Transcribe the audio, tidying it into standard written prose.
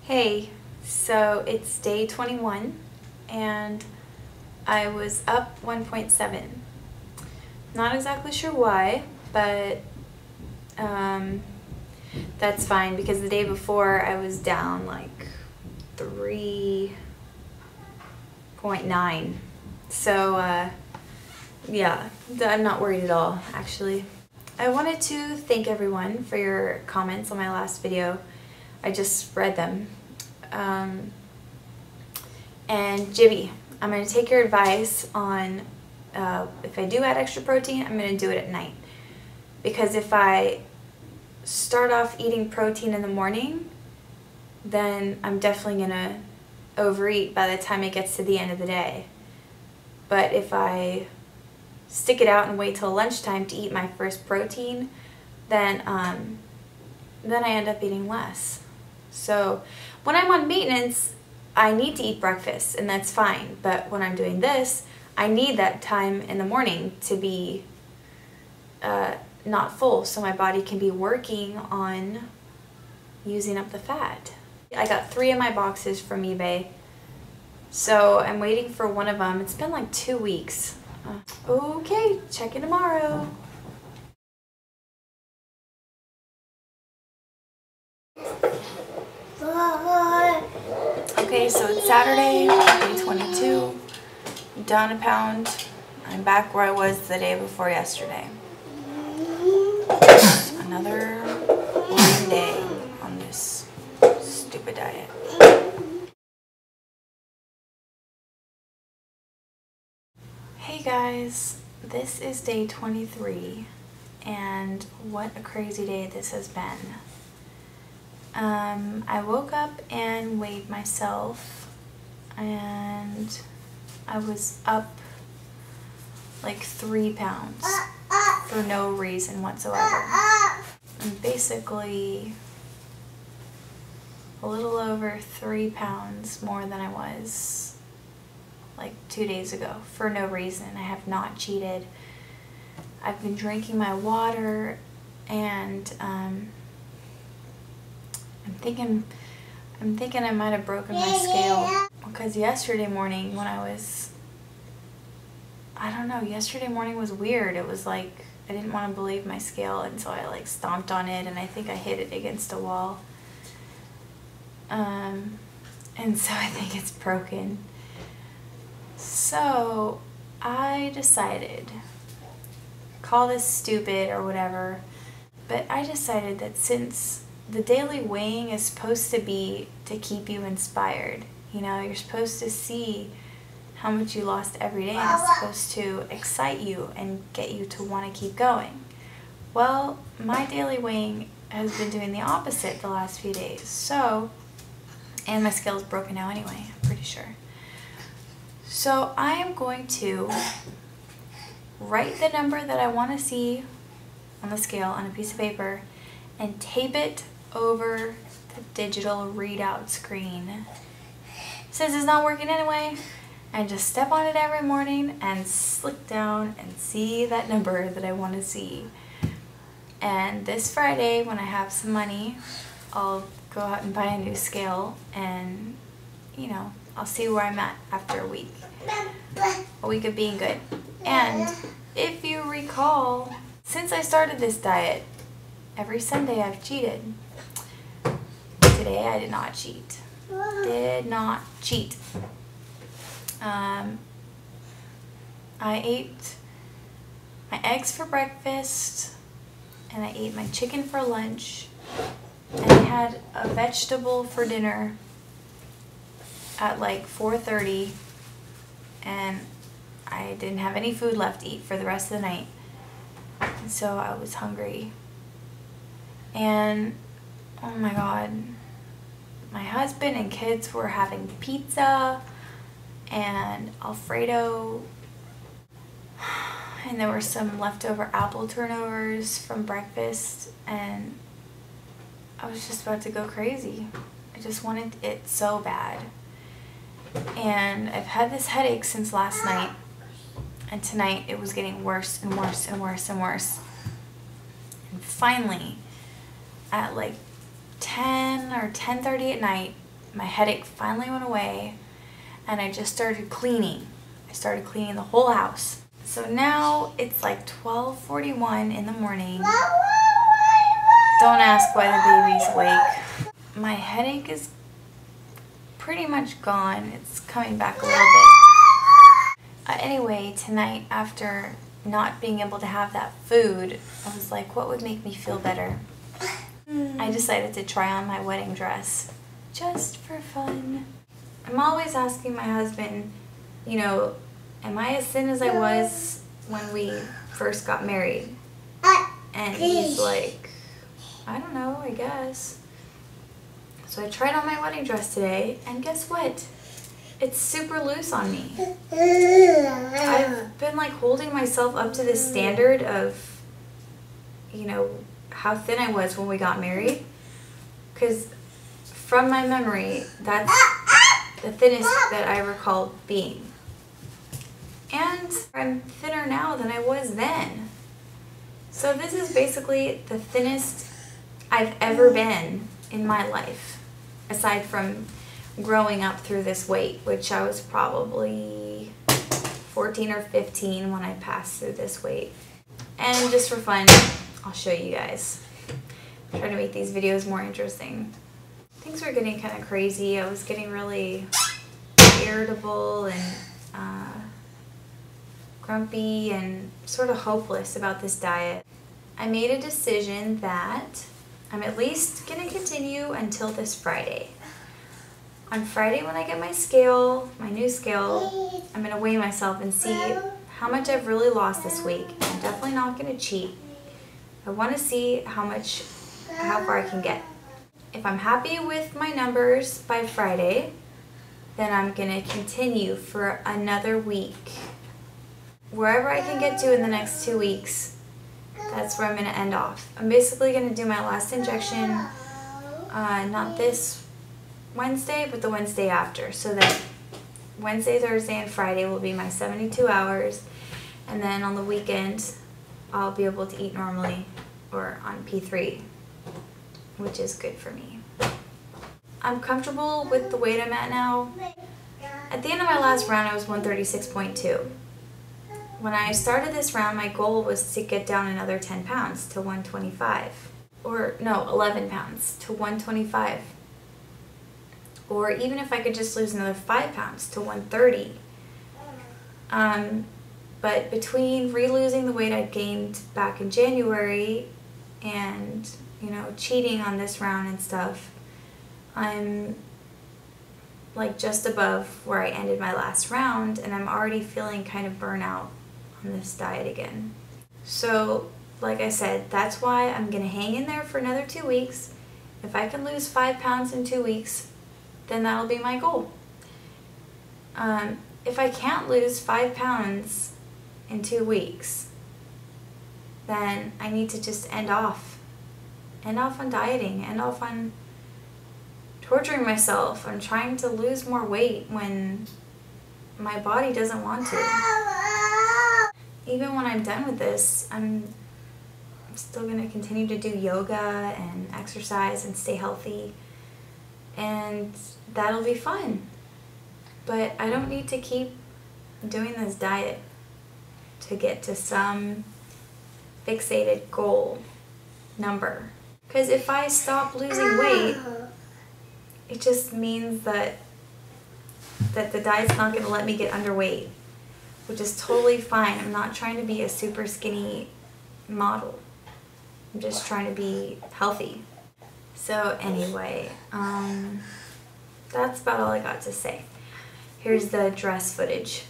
Hey, so it's day 21 and I was up 1.7. Not exactly sure why, but that's fine because the day before I was down like 3.9. So yeah, I'm not worried at all actually. I wanted to thank everyone for your comments on my last video. I just read them. And Jibby, I'm going to take your advice on if I do add extra protein, I'm going to do it at night. Because if I start off eating protein in the morning, then I'm definitely going to overeat by the time it gets to the end of the day. But if I stick it out and wait till lunchtime to eat my first protein, then I end up eating less. So when I'm on maintenance, I need to eat breakfast, and that's fine. But when I'm doing this, I need that time in the morning to be not full, so my body can be working on using up the fat. I got 3 of my boxes from eBay, so I'm waiting for one of them. It's been like 2 weeks. Okay, check in tomorrow. Okay, so it's Saturday, day 22. I'm down a pound. I'm back where I was the day before yesterday. Another boring day on this stupid diet. Hey guys, this is day 23, and what a crazy day this has been. I woke up and weighed myself, and I was up like 3 pounds for no reason whatsoever. I'm basically a little over 3 pounds more than I was like 2 days ago for no reason. I have not cheated. I've been drinking my water, and I'm thinking I might have broken my scale, because yesterday morning when yesterday morning was weird. It was like I didn't want to believe my scale, and so I like stomped on it, and I think I hit it against a wall. And so I think it's broken. So I decided, call this stupid or whatever, but I decided that since the daily weighing is supposed to be to keep you inspired, you know, you're supposed to see how much you lost every day, and it's supposed to excite you and get you to want to keep going. Well, my daily weighing has been doing the opposite the last few days. So, and my scale's broken now anyway, I'm pretty sure. So I am going to write the number that I want to see on the scale on a piece of paper and tape it over the digital readout screen. Since it's not working anyway, and just step on it every morning and slick down and see that number that I want to see. And this Friday, when I have some money, I'll go out and buy a new scale, and you know, I'll see where I'm at after a week of being good. And if you recall, since I started this diet, every Sunday I've cheated. Today I did not cheat. Did not cheat. I ate my eggs for breakfast, and I ate my chicken for lunch, and I had a vegetable for dinner at like 4:30, and I didn't have any food left to eat for the rest of the night, and so I was hungry. And oh my god, my husband and kids were having pizza and Alfredo, and there were some leftover apple turnovers from breakfast, and I was just about to go crazy. I just wanted it so bad. And I've had this headache since last night, and tonight it was getting worse and worse and worse and worse. And finally, at like 10 or 10:30 at night, my headache finally went away, and I just started cleaning. I started cleaning the whole house. So now it's like 12:41 in the morning. Don't ask why the baby's awake. My headache is pretty much gone. It's coming back a little bit. Anyway, tonight after not being able to have that food, I was like, what would make me feel better? I decided to try on my wedding dress, just for fun. I'm always asking my husband, you know, am I as thin as I was when we first got married? And he's like, I don't know, I guess. So I tried on my wedding dress today, and guess what? It's super loose on me. I've been like holding myself up to this standard of, you know, how thin I was when we got married. Because from my memory, that's the thinnest that I recall being. And I'm thinner now than I was then. So this is basically the thinnest I've ever been in my life, aside from growing up through this weight, which I was probably 14 or 15 when I passed through this weight. And just for fun, I'll show you guys. I'm trying to make these videos more interesting. Things were getting kind of crazy. I was getting really irritable and grumpy and sort of hopeless about this diet. I made a decision that I'm at least going to continue until this Friday. On Friday when I get my scale, my new scale, I'm going to weigh myself and see how much I've really lost this week. I'm definitely not going to cheat. I want to see how far I can get. If I'm happy with my numbers by Friday, then I'm going to continue for another week. Wherever I can get to in the next 2 weeks, that's where I'm going to end off. I'm basically going to do my last injection, not this Wednesday, but the Wednesday after, so that Wednesday, Thursday, and Friday will be my 72 hours, and then on the weekend, I'll be able to eat normally, or on P3, which is good for me. I'm comfortable with the weight I'm at now. At the end of my last round, I was 136.2. When I started this round, my goal was to get down another 10 pounds to 125. Or, no, 11 pounds to 125. Or even if I could just lose another 5 pounds to 130. But between re-losing the weight I'd gained back in January and, you know, cheating on this round and stuff, I'm like just above where I ended my last round, and I'm already feeling kind of burnout on this diet again. So, like I said, that's why I'm going to hang in there for another 2 weeks. If I can lose 5 pounds in 2 weeks, then that'll be my goal. If I can't lose 5 pounds in 2 weeks, then I need to just end off on dieting, end off on torturing myself. I'm trying to lose more weight when my body doesn't want to. Even when I'm done with this, I'm still going to continue to do yoga and exercise and stay healthy, and that'll be fun. But I don't need to keep doing this diet to get to some fixated goal number. Because if I stop losing weight, it just means that the diet's not going to let me get underweight, which is totally fine. I'm not trying to be a super skinny model. I'm just trying to be healthy. So anyway, that's about all I got to say. Here's the dress footage.